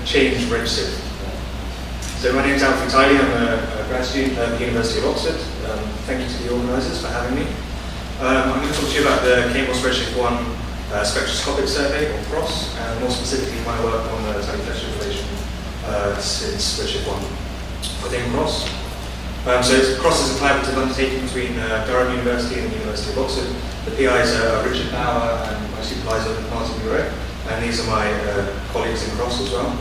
change redshift. So my name is Tiley. I'm a grad student at the University of Oxford. Thank you to the organisers for having me. I'm going to talk to you about the KMOS Redshift 1 spectroscopic survey, or CROSS, and more specifically my work on the tiny pressure relation since Redshift 1 within CROSS. So CROSS is a collaborative undertaking between Durham University and the University of Oxford. The PIs are Richard Bauer and my supervisor Martin Muret, and these are my colleagues in CROSS as well.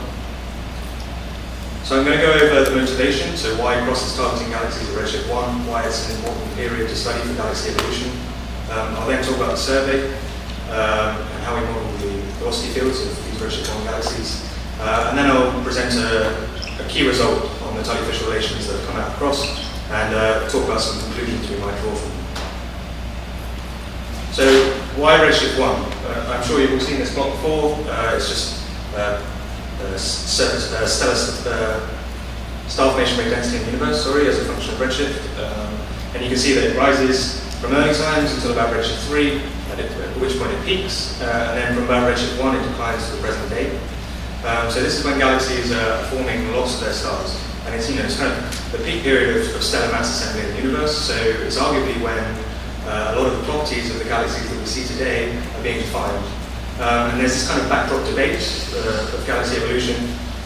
So I'm going to go over the motivation, so why CROSS is targeting galaxies at Redshift 1, why it's an important period to study for galaxy evolution. I'll then talk about the survey and how we model the velocity fields of these Redshift 1 galaxies. And then I'll present a key result on the Tiley-Fisher relations that have come out of CROSS and talk about some conclusions we might draw from them. So why Redshift 1? I'm sure you've all seen this plot before. It's just stellar star formation rate density in the universe, as a function of redshift. And you can see that it rises from early times until about redshift 3, at which point it peaks, and then from about redshift 1 it declines to the present day. So this is when galaxies are forming lots of their stars. And it's, it's kind of the peak period of stellar mass assembly in the universe, so it's arguably when a lot of the properties of the galaxies that we see today are being defined. And there's this kind of backdrop debate of galaxy evolution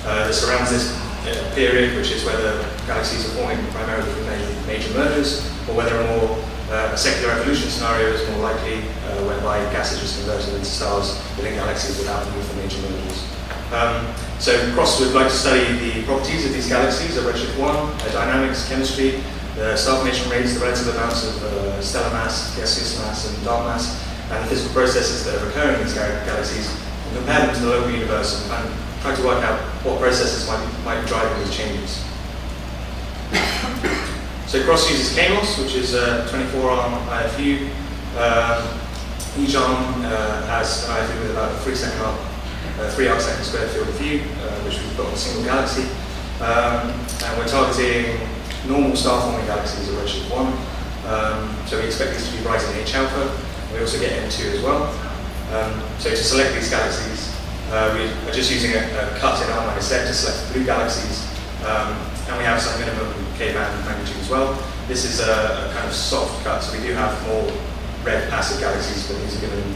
that surrounds this period, which is whether galaxies are forming primarily from major mergers, or whether a more secular evolution scenario is more likely, whereby gas is just converted into stars within galaxies without the need for major mergers. So CROSS would like to study the properties of these galaxies at Redshift 1, their dynamics, chemistry, the star formation rates, the relative amounts of stellar mass, gaseous mass, and dark mass, and the physical processes that are occurring in these galaxies, and compare them to the local universe and try to work out what processes might be driving these changes. So CROSS uses KMOS, which is a 24-arm IFU. Each arm has an IFU with about a 3 arc-second squared field of view, which we've got on a single galaxy. And we're targeting normal star-forming galaxies at Redshift 1. So we expect these to be bright in H-alpha. We also get M2 as well. So to select these galaxies, we are just using a cut in R-Z to select blue galaxies. And we have some minimum K-band magnitude as well. This is a kind of soft cut, so we do have more red passive galaxies, but these are given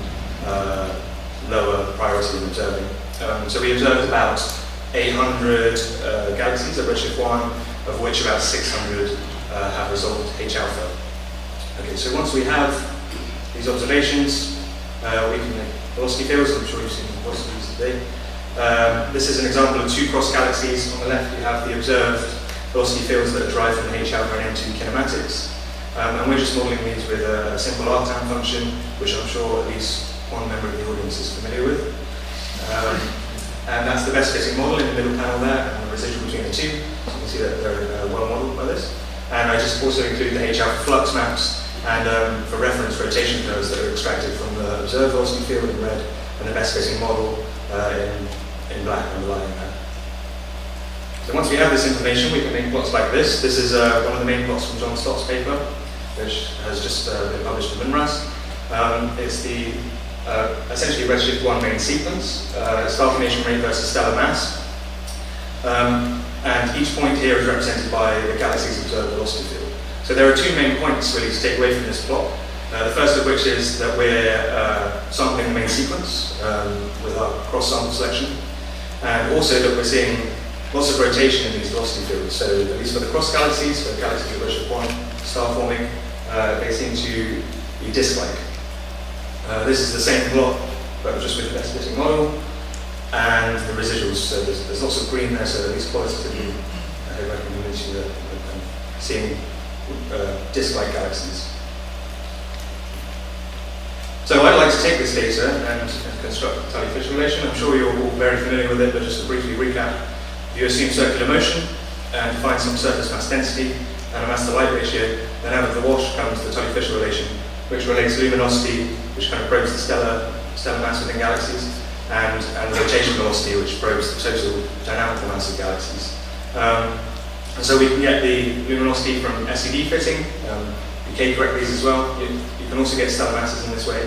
lower priority in observing. So we observed about 800 galaxies at Redshift 1, of which about 600 have resolved H-alpha. Okay, so once we have these observations, we can make velocity fields. I'm sure you've seen velocities today. This is an example of two CROSS galaxies. On the left, you have the observed velocity fields that are derived from the H-alpha and M2 kinematics. And we're just modeling these with a simple arctan function, which I'm sure at least one member of the audience is familiar with. And that's the best fitting model in the middle panel there, and the residual between the two. So you can see that they're well modeled by this. And I just also include the H-alpha flux maps, and for reference, rotation curves that are extracted from the observed velocity field in red, and the best fitting model in black underlying that. So once we have this information, we can make plots like this. This is one of the main plots from John Stott's paper, which has just been published in MinRAS. It's the essentially Redshift 1 main sequence, star formation rate versus stellar mass. And each point here is represented by the galaxy's observed velocity field. So there are two main points really to take away from this plot. The first of which is that we're sampling the main sequence with our cross-sample selection, and also that we're seeing lots of rotation in these velocity fields. So at least for the cross galaxies, for galaxies with Redshift 1 star forming, they seem to be disk-like. This is the same plot, but just with the best fitting model, and the residuals. So there's lots of green there, so at least qualitatively, I hope I can convince you that we're seeing disk-like galaxies. So I'd like to take this data and construct a Tiley-Fisher relation. I'm sure you're all very familiar with it, but just to briefly recap, you assume circular motion and find some surface mass density and a mass to light ratio, then out of the wash comes the Tiley-Fisher relation, which relates luminosity, which kind of probes the stellar mass within galaxies, and the rotation velocity, which probes the total dynamical mass of galaxies. And so we can get the luminosity from SED fitting, you K-correct these as well. You can also get stellar masses in this way,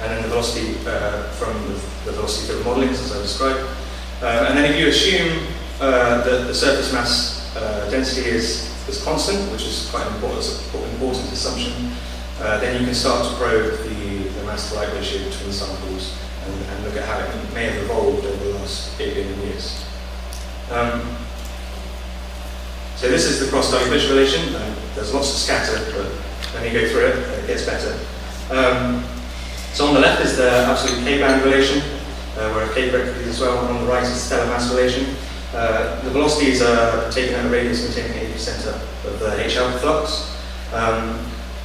and then the velocity from the velocity field modelings, as I described. And then if you assume that the surface mass density is constant, which is quite an important assumption, then you can start to probe the mass to light ratio between samples and look at how it may have evolved over the last 8 billion years. So this is the cross-study fish relation. There's lots of scatter, but let me go through it. It gets better. So on the left is the absolute K-band relation, where a K correctly as well, and on the right is the stellar mass relation. The velocities are taken at a radius containing 80% of the H alpha flux.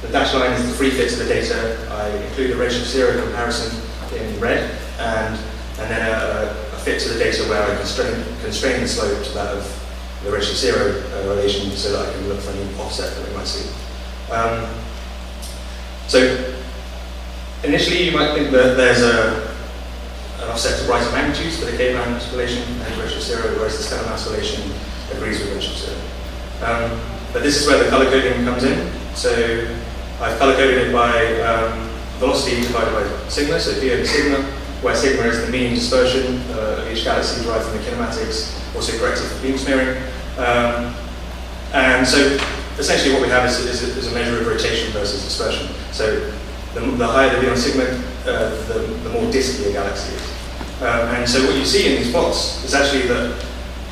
The dashed line is the free fit of the data. I include a ratio 0 comparison in red, and then a fit to the data where I constrain the slope to that of the ratio 0 relation so that I can look for any offset that we might see. So initially you might think that there's an offset to brighter magnitudes for the K-band relation and ratio 0, whereas the stellar mass relation agrees with ratio 0. But this is where the color coding comes in. So I've color coded it by velocity divided by sigma, so V over sigma, where sigma is the mean dispersion of each galaxy derived from the kinematics, also corrected for beam smearing. And so essentially what we have is a measure of rotation versus dispersion. So the higher the V on sigma, the more disky a galaxy is. And so what you see in these plots is actually that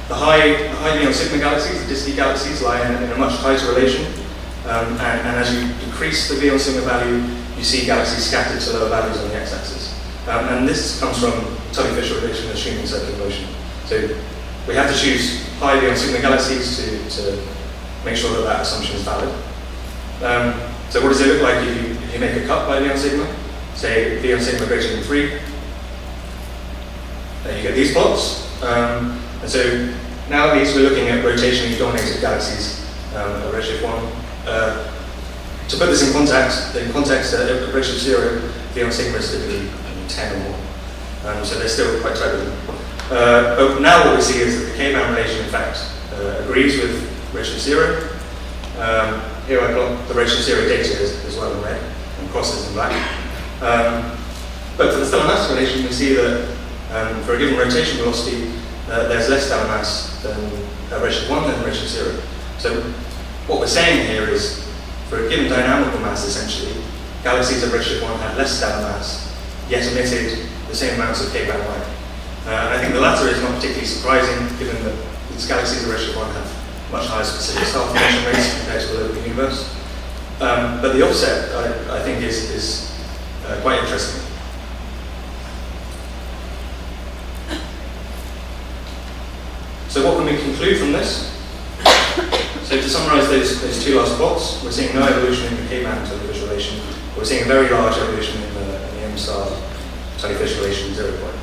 the high V on sigma galaxies, the disky galaxies, lie in a much tighter relation. And as you decrease the V on sigma value, you see galaxies scattered to lower values on the x-axis. And this comes from Tiley-Fisher relation assuming circular motion. So we have to choose high V on sigma galaxies to make sure that that assumption is valid. So what does it look like if you make a cut by V on sigma? Say V on sigma greater than 3. Then you get these plots. And so now at least we're looking at rotationally dominated galaxies at redshift 1. To put this in context, at redshift 0, V on sigma is typically 10 or more. So they're still quite turbulent. But now what we see is that the K-band relation, in fact, agrees with redshift 0. Here I plot the redshift 0 data as well in red, and crosses in black. But for the stellar mass relation, we see that for a given rotation velocity, there's less stellar mass than redshift 1 than redshift 0. So what we're saying here is, for a given dynamical mass, essentially, galaxies at redshift 1 have less stellar mass, yet emitted the same amounts of K-band light. And I think the latter is not particularly surprising, given that these galaxies at redshift 1 have much higher specific star formation rates compared to the local universe. But the offset, I think, is quite interesting. So what can we conclude from this? So to summarize those two last plots, we're seeing no evolution in the K-band Tiley-Fisher relation. We're seeing a very large evolution in the M-star Tiley-Fisher relation 0 point,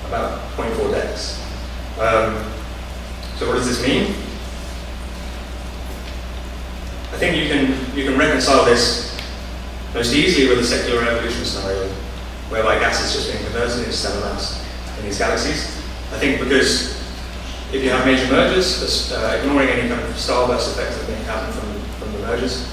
about 0.4 dex. So what does this mean? I think you can reconcile this most easily with a secular evolution scenario, whereby gas is just being converted into stellar mass in these galaxies. I think because if you have major mergers, ignoring any kind of starburst effect that may happen from the mergers,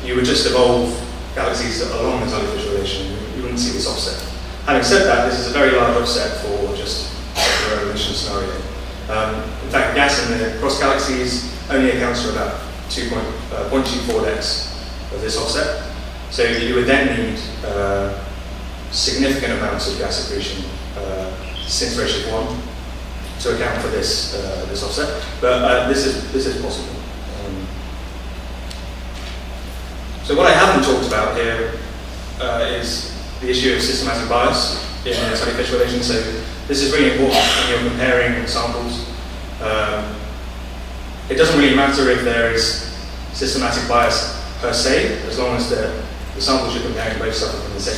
you would just evolve galaxies along the Tiley-Fisher relation. You wouldn't see this offset. Having said that, this is a very large offset for just a secular evolution scenario. In fact, gas in the cross galaxies only accounts for about 0.24 dex of this offset. So you would then need significant amounts of gas accretion since redshift 1 to account for this offset, but this is possible. So what I haven't talked about here is the issue of systematic bias in the Tiley-Fisher relation. So this is really important when you're comparing samples. It doesn't really matter if there is systematic bias per se, as long as the samples you're comparing both suffer from the same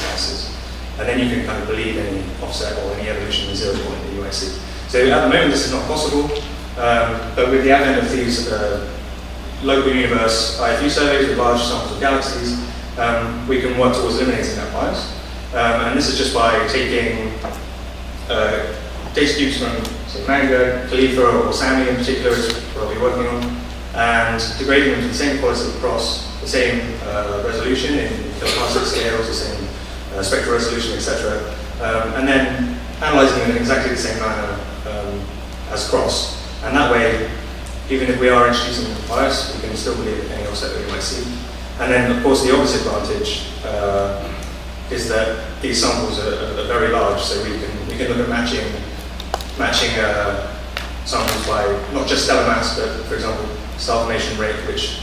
biases. And then you can kind of believe any offset or any evolution in the 0 point that you might see. So at the moment this is not possible, but with the advent of these local universe IFU surveys with large samples of galaxies, we can work towards eliminating that bias. And this is just by taking data cubes from, say, Manga, Khalifa, or Sami in particular is what I'll be working on, and degrading them to the same quality across the same resolution in kiloparsec scales, the same spectral resolution, etc. And then analyzing them in exactly the same manner as cross. And that way, even if we are introducing bias, we can still believe any offset that we might see. And then, of course, the obvious advantage is that these samples are very large, so we can look at matching samples by not just stellar mass, but for example, star formation rate, which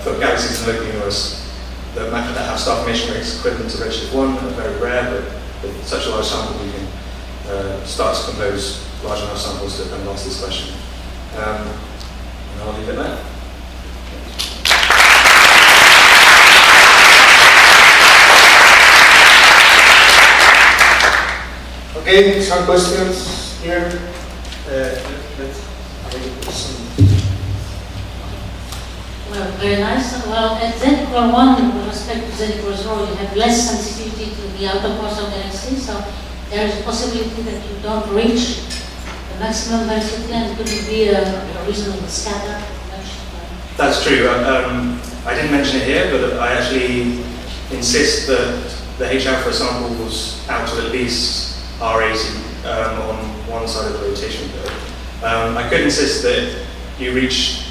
for galaxies in the local universe that have star formation rates equivalent to redshift 1 are very rare, but with such a large sample, we can start to compose large enough samples to kind of answer this question. And I'll leave it there. Okay, some questions here. Well, very nice. Well, at Z-1, with respect to Z-rho, you have less sensitivity to the outer cores of galaxies, so there is a possibility that you don't reach the maximum velocity, and could it be a reasonable scatter? That's true. I didn't mention it here, but I actually insist that the H-alpha sample was out to at least R80 on one side of the rotation curve. I could insist that you reach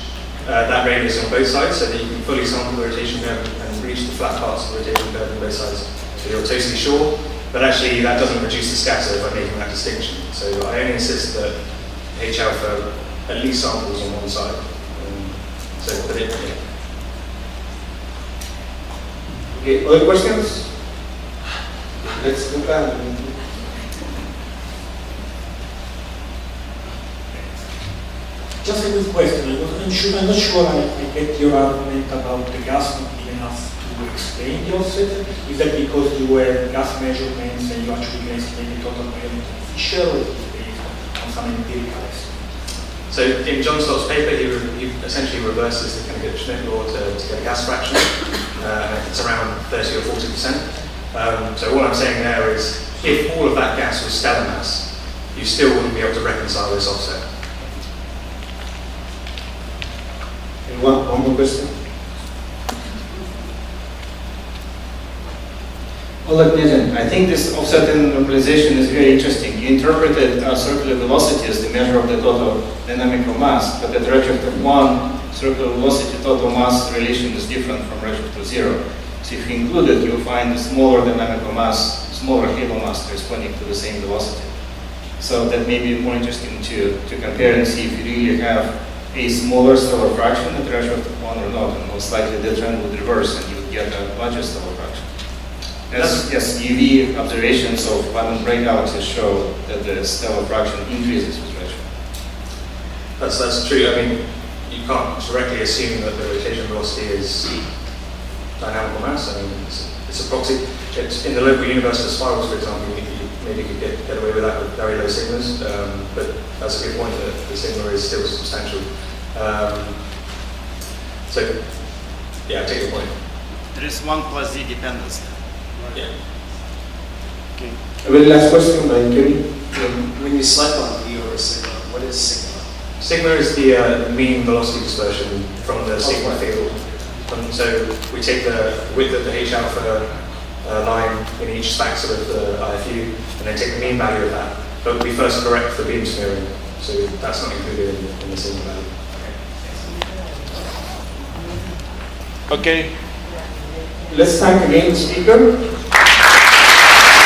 that radius on both sides, so that you can fully sample the rotation curve and reach the flat parts of the rotation curve on both sides, so you're totally sure. But actually, that doesn't reduce the scatter by making that distinction. So I only insist that H-alpha at least samples on one side. Okay, other questions? Let's move on. Just a quick question. I'm not sure I get your argument about the gas not being enough to explain the offset. Is that because you were gas measurements and you actually can estimate the total measurement of Fisher, or is it based on some empirical estimate? So in John Stott's paper, he essentially reverses the kind of Schmidt law to get a gas fraction. It's around 30 or 40%. So all I'm saying there is, if all of that gas was stellar mass, you still wouldn't be able to reconcile this offset. And one more question. Well, look, Nitin, I think this offsetting normalization is very interesting. You interpreted circular velocity as the measure of the total dynamical mass, but at redshift of 1, circular velocity total mass relation is different from redshift of 0. So if you include it, you'll find a smaller dynamical mass, smaller halo mass corresponding to the same velocity. So that may be more interesting to compare and see if you really have a smaller stellar fraction at redshift of 1 or not, and most likely the trend would reverse and you would get a larger stellar fraction. Yes, UV observations of quantum break galaxies show that the stellar fraction increases with redshift. That's true. I mean, you can't directly assume that the rotation velocity is dynamical mass. I mean, it's a proxy. In the local universe of spirals, for example, you maybe could get away with that with very low sigmas, but that's a good point that the sigma is still substantial. So, yeah, I take your point. There is 1 plus Z dependence. Yeah. Okay. A very last question by Kelly. When you select on V over sigma, what is sigma? Sigma is the mean velocity dispersion from the sigma field. So we take the width of the H-alpha line in each spaxel of the IFU, and then take the mean value of that. But we first correct for beam smearing, so that's not included in the sigma value. Okay. Let's thank again the speaker.